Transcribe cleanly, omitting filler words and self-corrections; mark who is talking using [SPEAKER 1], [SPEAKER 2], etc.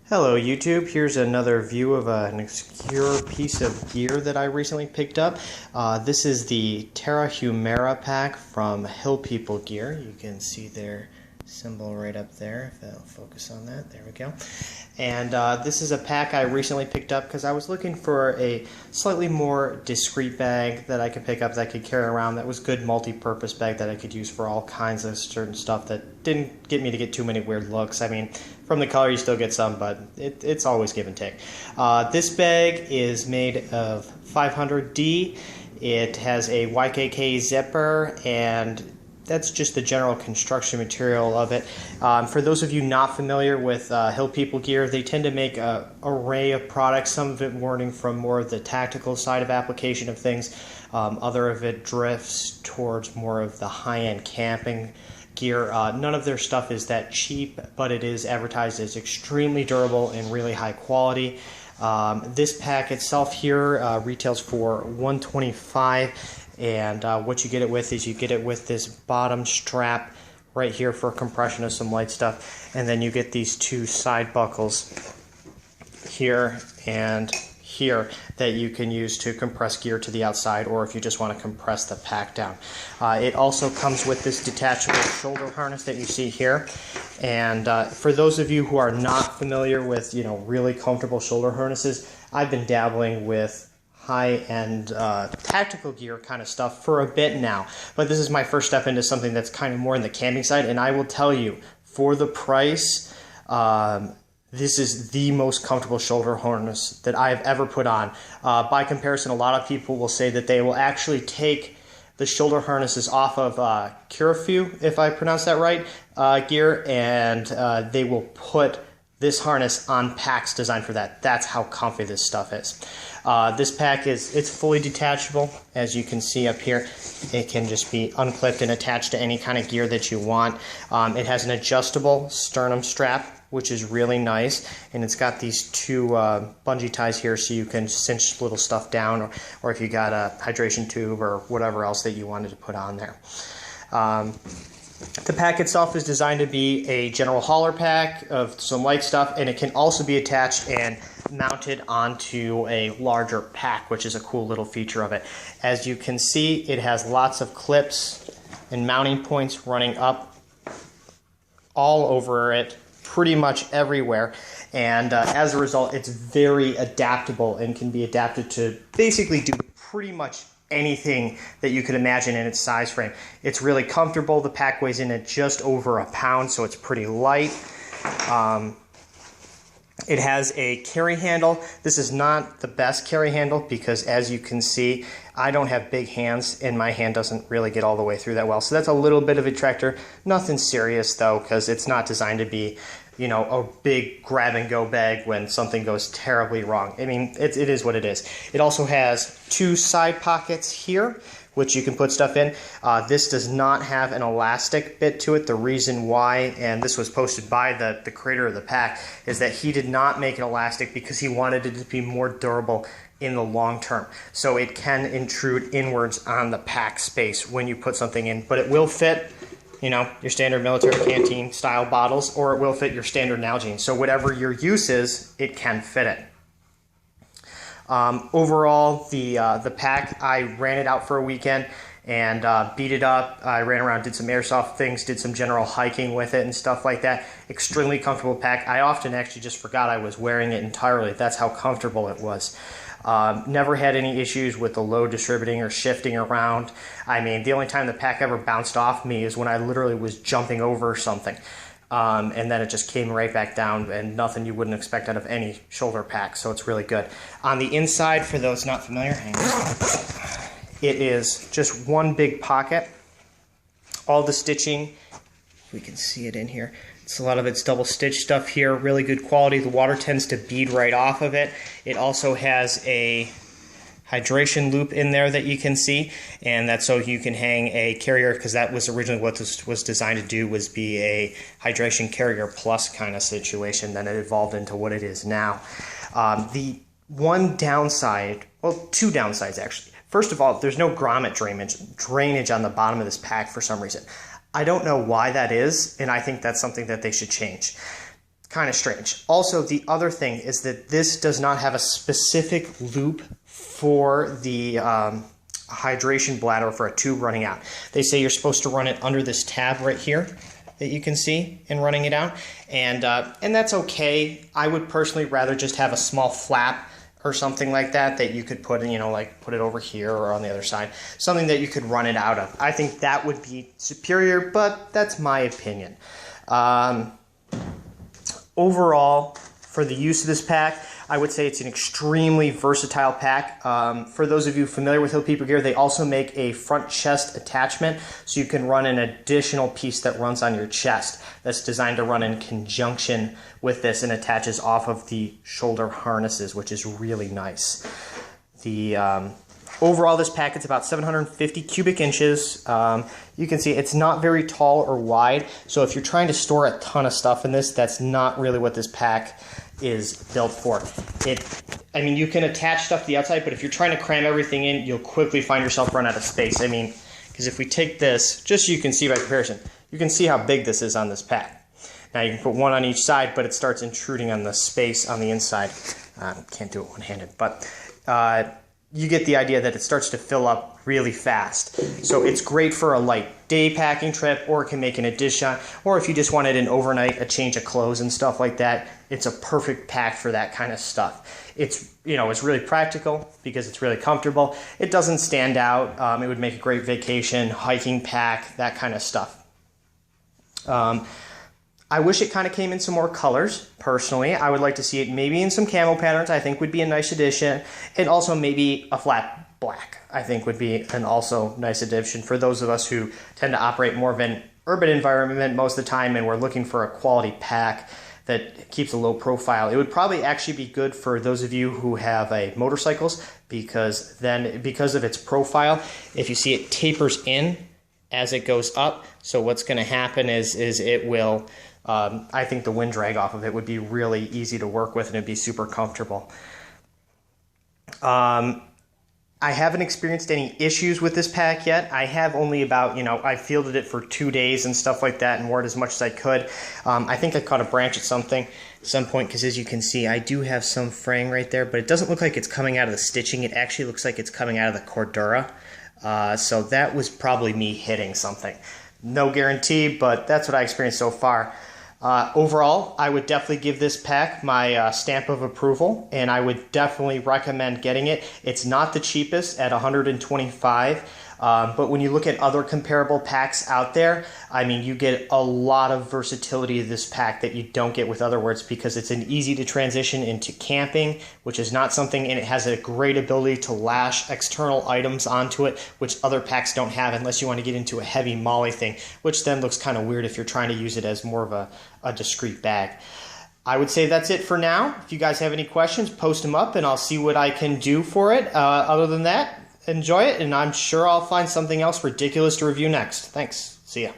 [SPEAKER 1] Hello YouTube, here's another view of an obscure piece of gear that I recently picked up. This is the Tarahumara pack from Hill People Gear. You can see their symbol right up there, if that'll focus on that. There we go. And this is a pack I recently picked up because I was looking for a slightly more discreet bag that I could pick up that I could carry around that was good multi-purpose bag that I could use for all kinds of certain stuff that didn't get me to get too many weird looks. I mean, from the color you still get some, but it's always give and take. This bag is made of 500D. It has a YKK zipper, and that's just the general construction material of it. For those of you not familiar with Hill People Gear, they tend to make an array of products, some of it wording from more of the tactical side of application of things. Other of it drifts towards more of the high-end camping gear. None of their stuff is that cheap, but it is advertised as extremely durable and really high quality. This pack itself here retails for $125. And what you get it with is you get it with this bottom strap right here for compression of some light stuff, and then you get these two side buckles here and here that you can use to compress gear to the outside, or if you just want to compress the pack down. It also comes with this detachable shoulder harness that you see here. And for those of you who are not familiar with, really comfortable shoulder harnesses, I've been dabbling with high-end tactical gear kind of stuff for a bit now, but this is my first step into something that's kind of more in the camping side, and I will tell you, for the price, this is the most comfortable shoulder harness that I have ever put on. By comparison, a lot of people will say that they will actually take the shoulder harnesses off of Curafew, if I pronounce that right, gear, and they will put this harness on packs designed for that. That's how comfy this stuff is. This pack it's fully detachable, as you can see up here. It can just be unclipped and attached to any kind of gear that you want. It has an adjustable sternum strap, which is really nice, and it's got these two bungee ties here so you can cinch little stuff down, or if you got a hydration tube or whatever else that you wanted to put on there. The pack itself is designed to be a general hauler pack of some light stuff, and it can also be attached and mounted onto a larger pack, which is a cool little feature of it. As you can see, it has lots of clips and mounting points running up all over it, pretty much everywhere, and as a result, it's very adaptable and can be adapted to basically do pretty much anything that you could imagine in its size frame. It's really comfortable. The pack weighs in at just over a pound, so it's pretty light. It has a carry handle. This is not the best carry handle because, as you can see, I don't have big hands and my hand doesn't really get all the way through that well. So that's a little bit of a detractor. Nothing serious though, because it's not designed to be, a big grab-and-go bag when something goes terribly wrong. I mean, it is what it is. It also has two side pockets here, which you can put stuff in. This does not have an elastic bit to it. The reason why, and this was posted by the creator of the pack, is that he did not make it elastic because he wanted it to be more durable in the long term. So it can intrude inwards on the pack space when you put something in, but it will fit your standard military canteen style bottles, or it will fit your standard Nalgene. So whatever your use is, it can fit it. Overall, the pack, I ran it out for a weekend and beat it up. I ran around, did some airsoft things, did some general hiking with it and stuff like that. Extremely comfortable pack. I often actually just forgot I was wearing it entirely. That's how comfortable it was. Never had any issues with the load distributing or shifting around. I mean, the only time the pack ever bounced off me is when I literally was jumping over something. And then it just came right back down, and nothing you wouldn't expect out of any shoulder pack, so it's really good. On the inside, for those not familiar, it is just one big pocket. All the stitching, we can see it in here. A lot of it's double stitch stuff here, really good quality. The water tends to bead right off of it. It also has a hydration loop in there that you can see, and that's so you can hang a carrier, because that was originally what this was designed to do, was be a hydration carrier plus kind of situation. Then it evolved into what it is now. The one downside, well, two downsides actually. First of all, there's no grommet drainage on the bottom of this pack for some reason. I don't know why that is, and I think that's something that they should change. kind of strange. Also, the other thing is that this does not have a specific loop for the hydration bladder for a tube running out. They say you're supposed to run it under this tab right here that you can see in running it out, and that's okay. I would personally rather just have a small flap or something like that that you could put in, like put it over here or on the other side, something that you could run it out of. I think that would be superior, but that's my opinion. Overall, for the use of this pack, I would say it's an extremely versatile pack. For those of you familiar with Hill People Gear, they also make a front chest attachment, so you can run an additional piece that runs on your chest that's designed to run in conjunction with this and attaches off of the shoulder harnesses, which is really nice. Overall, this pack, it's about 750 cubic inches. You can see it's not very tall or wide, so if you're trying to store a ton of stuff in this, that's not really what this pack is built for. I mean, you can attach stuff to the outside, but if you're trying to cram everything in, you'll quickly find yourself run out of space. I mean, because if we take this, just so you can see by comparison, you can see how big this is on this pack. Now you can put one on each side, but it starts intruding on the space on the inside. Can't do it one-handed, but you get the idea that it starts to fill up really fast. So it's great for a light day packing trip, or it can make an addition, or if you just wanted an overnight, a change of clothes and stuff like that, it's a perfect pack for that kind of stuff. It's, it's really practical because it's really comfortable. It doesn't stand out. It would make a great vacation, hiking pack, that kind of stuff. I wish it kind of came in some more colors, personally. I would like to see it maybe in some camo patterns, I think would be a nice addition. And also maybe a flat black, I think would be an also nice addition for those of us who tend to operate more of an urban environment most of the time and we're looking for a quality pack that keeps a low profile. It would probably actually be good for those of you who have motorcycles, because of its profile, if you see it tapers in as it goes up, so what's going to happen is it will, I think the wind drag off of it would be really easy to work with and it'd be super comfortable. I haven't experienced any issues with this pack yet. I have only about, I fielded it for 2 days and stuff like that and wore it as much as I could. I think I caught a branch at some point, because as you can see, I do have some fraying right there, but it doesn't look like it's coming out of the stitching. It actually looks like it's coming out of the cordura. So that was probably me hitting something. No guarantee, but that's what I experienced so far. Overall, I would definitely give this pack my stamp of approval, and I would definitely recommend getting it. It's not the cheapest at $125, but when you look at other comparable packs out there, I mean, you get a lot of versatility of this pack that you don't get with other words, because it's an easy to transition into camping, which is not something, and it has a great ability to lash external items onto it, which other packs don't have unless you want to get into a heavy molly thing, which then looks kind of weird if you're trying to use it as more of a discrete bag. I would say that's it for now. If you guys have any questions, post them up and I'll see what I can do for it. Other than that, enjoy it, and I'm sure I'll find something else ridiculous to review next. Thanks. See ya.